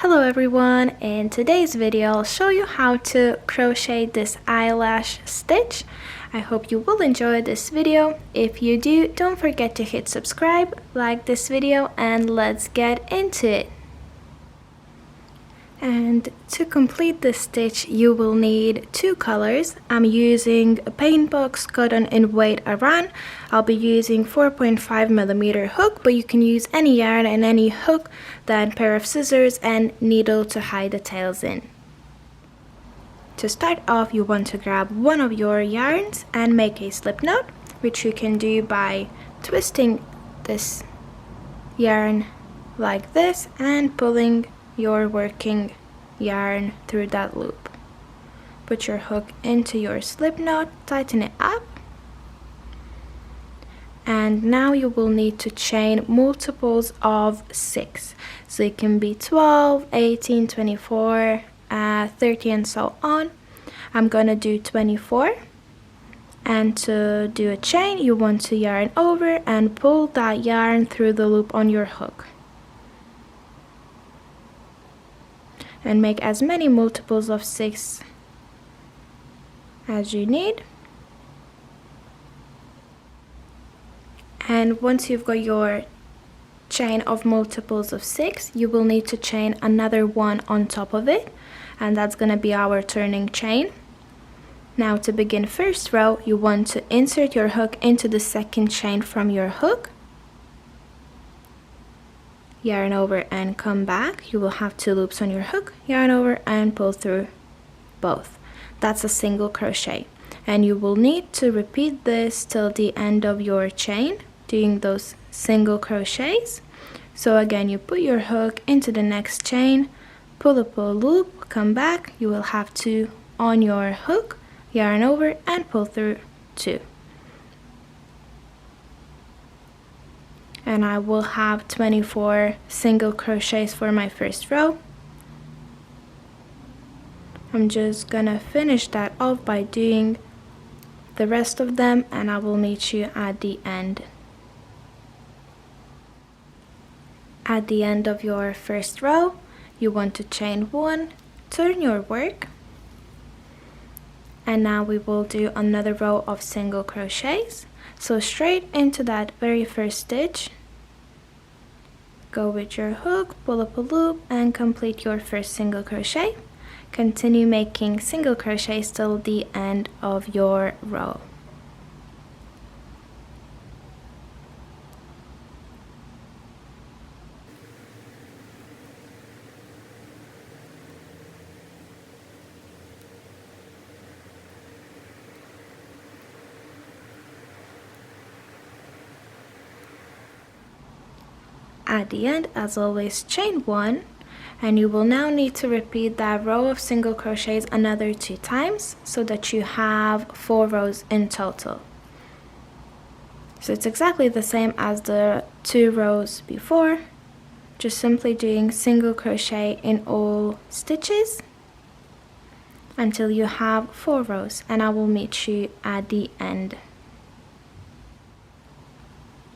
Hello everyone, in today's video I'll show you how to crochet this eyelash stitch. I hope you will enjoy this video. If you do, don't forget to hit subscribe, like this video, and let's get into it. And to complete this stitch you will need two colors. I'm using a Paintbox Cotton in weight Aran. I'll be using 4.5mm hook, but you can use any yarn and any hook, then pair of scissors and needle to hide the tails in. To start off, you want to grab one of your yarns and make a slip knot, which you can do by twisting this yarn like this and pulling your working yarn through that loop. Put your hook into your slip knot, tighten it up, and now you will need to chain multiples of 6. So it can be 12, 18, 24, 30 and so on. I'm gonna do 24, and to do a chain you want to yarn over and pull that yarn through the loop on your hook. And make as many multiples of 6 as you need. And once you've got your chain of multiples of 6, you will need to chain another one on top of it, and that's going to be our turning chain. Now to begin first row, you want to insert your hook into the second chain from your hook, yarn over and come back. You will have 2 loops on your hook, yarn over and pull through both. That's a single crochet, and you will need to repeat this till the end of your chain, doing those single crochets. So again, you put your hook into the next chain, pull up a loop, come back, you will have 2 on your hook, yarn over and pull through 2. And I will have 24 single crochets for my first row. I'm just gonna finish that off by doing the rest of them, and I will meet you at the end. At the end of your first row, you want to chain 1, turn your work, and now we will do another row of single crochets. So straight into that very first stitch, go with your hook, pull up a loop and complete your first single crochet. Continue making single crochets till the end of your row. At the end, as always, chain 1, and you will now need to repeat that row of single crochets another 2 times so that you have 4 rows in total. So it's exactly the same as the 2 rows before, just simply doing single crochet in all stitches until you have 4 rows, and I will meet you at the end.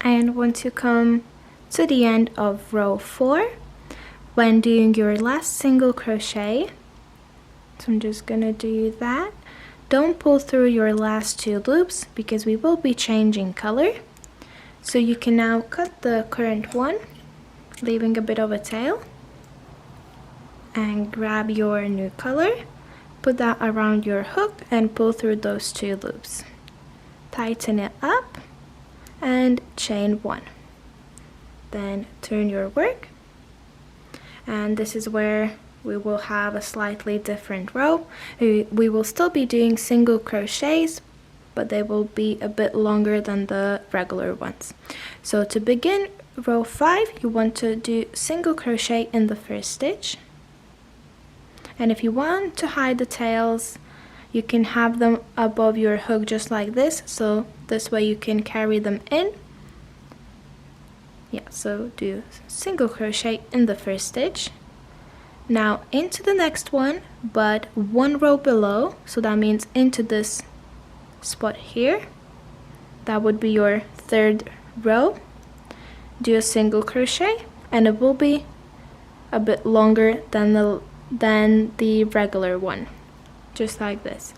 And once you come to the end of row 4, when doing your last single crochet, so I'm just gonna do that, don't pull through your last 2 loops because we will be changing color. So you can now cut the current one, leaving a bit of a tail, and grab your new color, put that around your hook and pull through those 2 loops. Tighten it up and chain 1. Then turn your work, and this is where we will have a slightly different row. We will still be doing single crochets, but they will be a bit longer than the regular ones. So to begin row 5, you want to do single crochet in the first stitch, and if you want to hide the tails, you can have them above your hook just like this, so this way you can carry them in. Yeah, so do single crochet in the first stitch. Now into the next one, but 1 row below, so that means into this spot here. That would be your 3rd row. Do a single crochet, and it will be a bit longer than the regular one, just like this.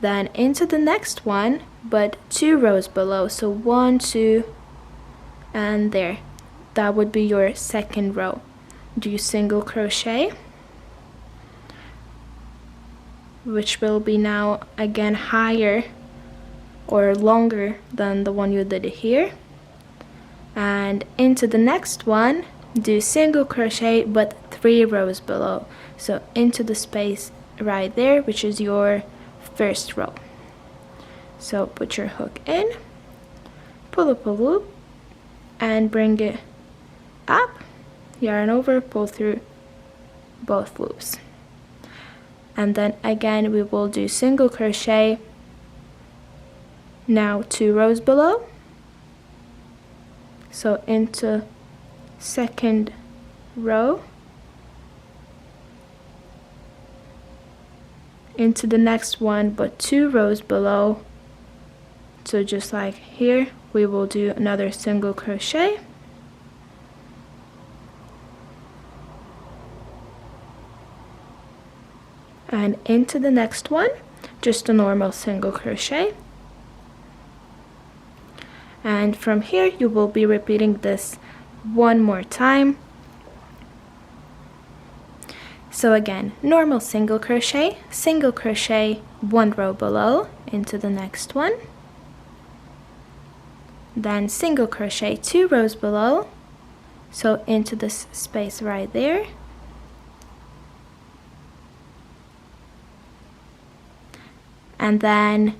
Then into the next one, but 2 rows below, so 1, 2, and there. That would be your second row. Do single crochet, which will be now again higher or longer than the one you did here. And into the next one, do single crochet but 3 rows below, so into the space right there, which is your first row. So put your hook in, pull up a loop and bring it up, yarn over, pull through both loops, and then again we will do single crochet, now 2 rows below, so into second row, into the next one but 2 rows below, so just like here we will do another single crochet, and into the next one just a normal single crochet, and from here you will be repeating this one more time. So again, normal single crochet, 1 row below into the next one, then single crochet 2 rows below, so into this space right there, and then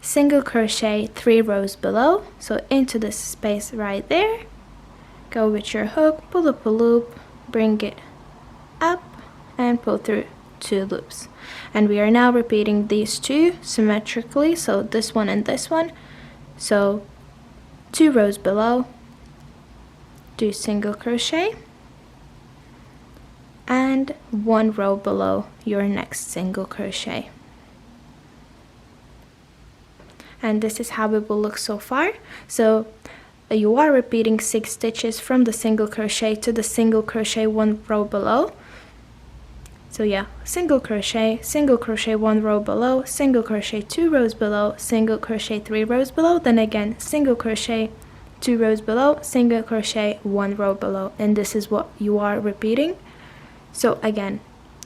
single crochet 3 rows below, so into this space right there, go with your hook, pull up a loop, bring it up and pull through 2 loops. And we are now repeating these two symmetrically, so this one and this one. So 2 rows below, do single crochet, and 1 row below your next single crochet. And this is how it will look so far. So you are repeating 6 stitches from the single crochet to the single crochet 1 row below. So yeah, single crochet 1 row below, single crochet 2 rows below, single crochet 3 rows below, then again single crochet 2 rows below, single crochet 1 row below, and this is what you are repeating. So again,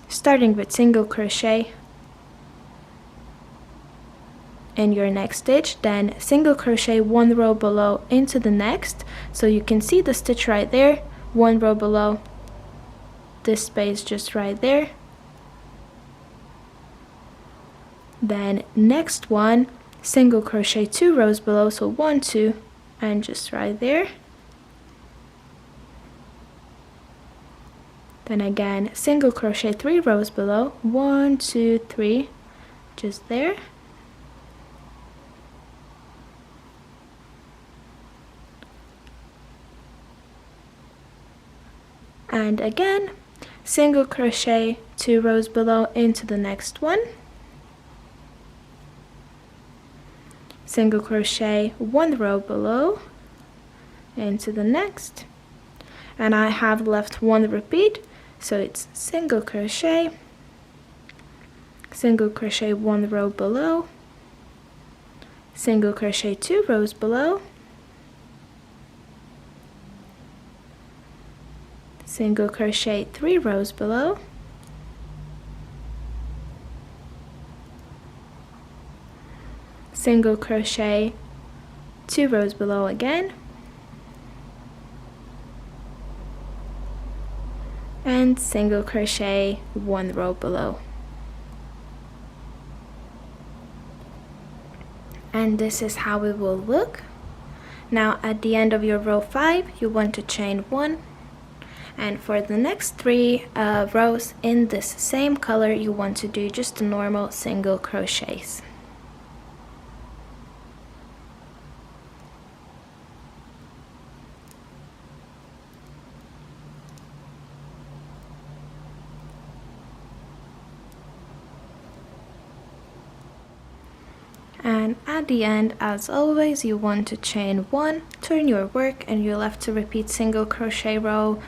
starting with single crochet in your next stitch, then single crochet 1 row below into the next, so you can see the stitch right there, 1 row below, this space just right there, then next one, single crochet 2 rows below, so 1, 2, and just right there, then again single crochet 3 rows below, 1, 2, 3, just there, and again single crochet 2 rows below into the next one, single crochet 1 row below into the next, and I have left 1 repeat, so it's single crochet 1 row below, single crochet 2 rows below, single crochet 3 rows below, single crochet 2 rows below again, and single crochet 1 row below. And this is how it will look. Now at the end of your row 5 you want to chain 1, and for the next 3 rows in this same color you want to do just a normal single crochets. And at the end, as always, you want to chain 1, turn your work, and you'll have to repeat single crochet row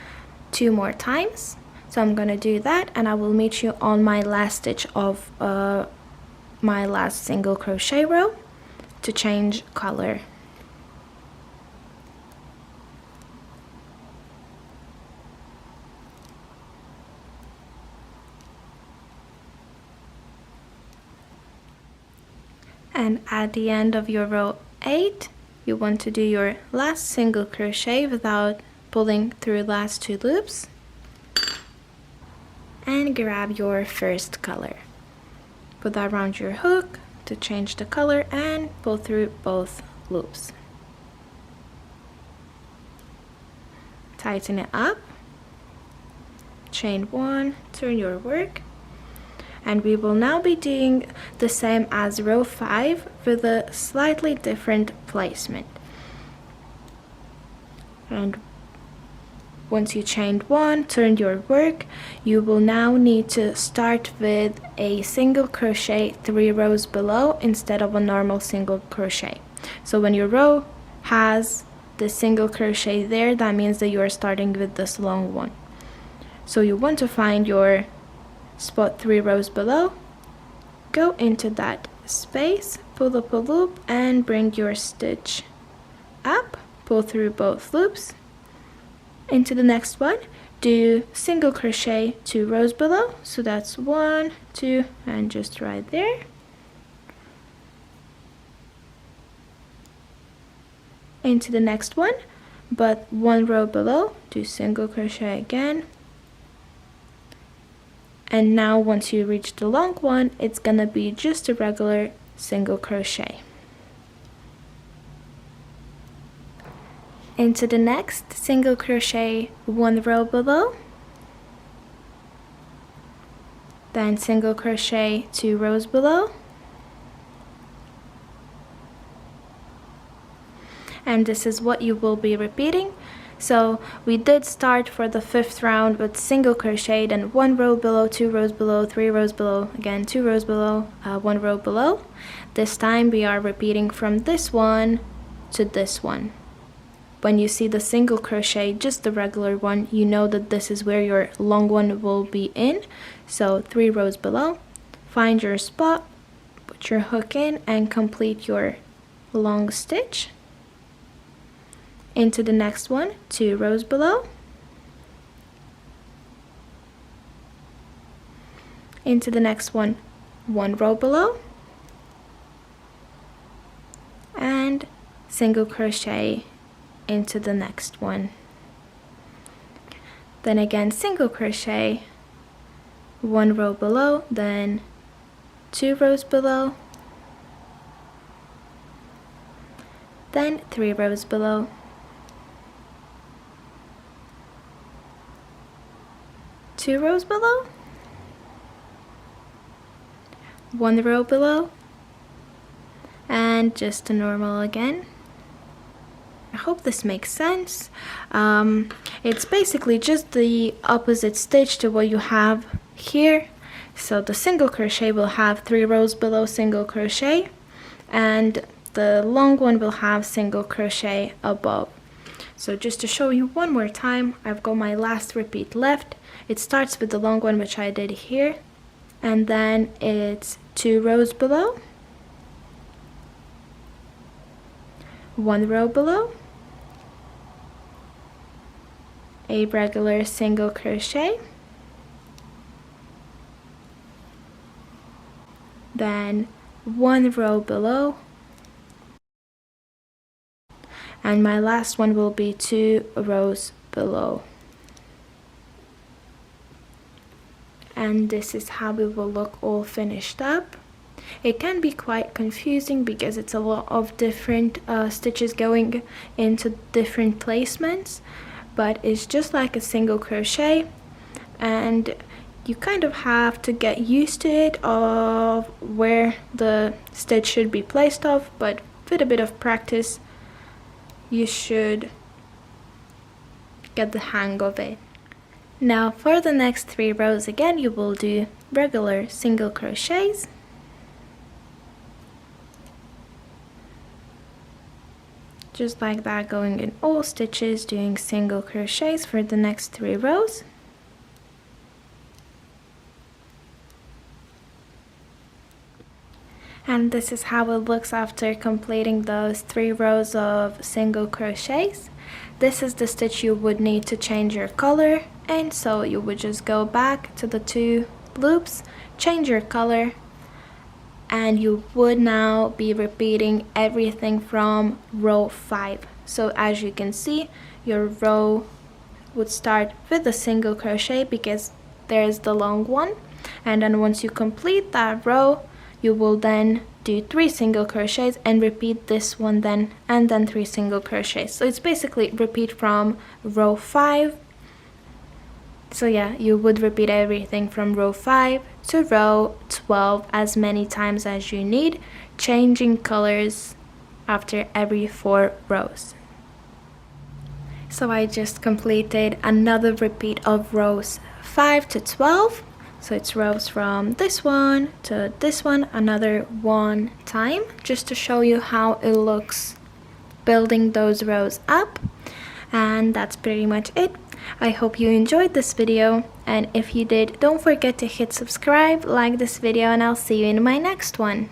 2 more times. So I'm gonna do that, and I will meet you on my last stitch of my last single crochet row to change color. And at the end of your row 8, you want to do your last single crochet without pulling through last 2 loops, and grab your first color. Put that around your hook to change the color and pull through both loops. Tighten it up, chain 1, turn your work, and we will now be doing the same as row 5 with a slightly different placement. And once you chained 1, turn your work, you will now need to start with a single crochet 3 rows below instead of a normal single crochet. So when your row has the single crochet there, that means that you are starting with this long one. So you want to find your spot 3 rows below, go into that space, pull up a loop, and bring your stitch up, pull through both loops. Into the next one, do single crochet 2 rows below, so that's 1, 2, and just right there. Into the next one, but 1 row below, do single crochet again. And now once you reach the long one, it's gonna be just a regular single crochet. Into the next, single crochet 1 row below, then single crochet 2 rows below, and this is what you will be repeating. So we did start for the 5th round with single crochet, then 1 row below, 2 rows below, 3 rows below, again 2 rows below, 1 row below. This time we are repeating from this one to this one. When you see the single crochet, just the regular one, you know that this is where your long one will be in. So 3 rows below, find your spot, put your hook in, and complete your long stitch. Into the next one, 2 rows below, into the next one, 1 row below, and single crochet into the next one. Then again single crochet 1 row below, then 2 rows below, then 3 rows below, two rows below, 1 row below, and just a normal again. I hope this makes sense. It's basically just the opposite stitch to what you have here. So the single crochet will have 3 rows below single crochet, and the long one will have single crochet above. So just to show you one more time, I've got my last repeat left. It starts with the long one, which I did here, and then it's 2 rows below, 1 row below, a regular single crochet, then 1 row below, and my last one will be 2 rows below. And this is how it will look all finished up. It can be quite confusing because it's a lot of different stitches going into different placements, but it's just like a single crochet, and you kind of have to get used to it of where the stitch should be placed off, but with a bit of practice you should get the hang of it. Now for the next 3 rows, again you will do regular single crochets, just like that, going in all stitches, doing single crochets for the next 3 rows. And this is how it looks after completing those 3 rows of single crochets. This is the stitch you would need to change your color, and so you would just go back to the 2 loops, change your color, and you would now be repeating everything from row 5. So as you can see, your row would start with a single crochet because there's the long one, and then once you complete that row, you will then do 3 single crochets and repeat this one then, and then 3 single crochets. So it's basically repeat from row 5. So yeah, you would repeat everything from row 5 to row 12 as many times as you need, changing colors after every 4 rows. So I just completed another repeat of rows 5 to 12. So it's rows from this one to this one, another 1 time, just to show you how it looks building those rows up. And that's pretty much it. I hope you enjoyed this video, and if you did, don't forget to hit subscribe, like this video, and I'll see you in my next one.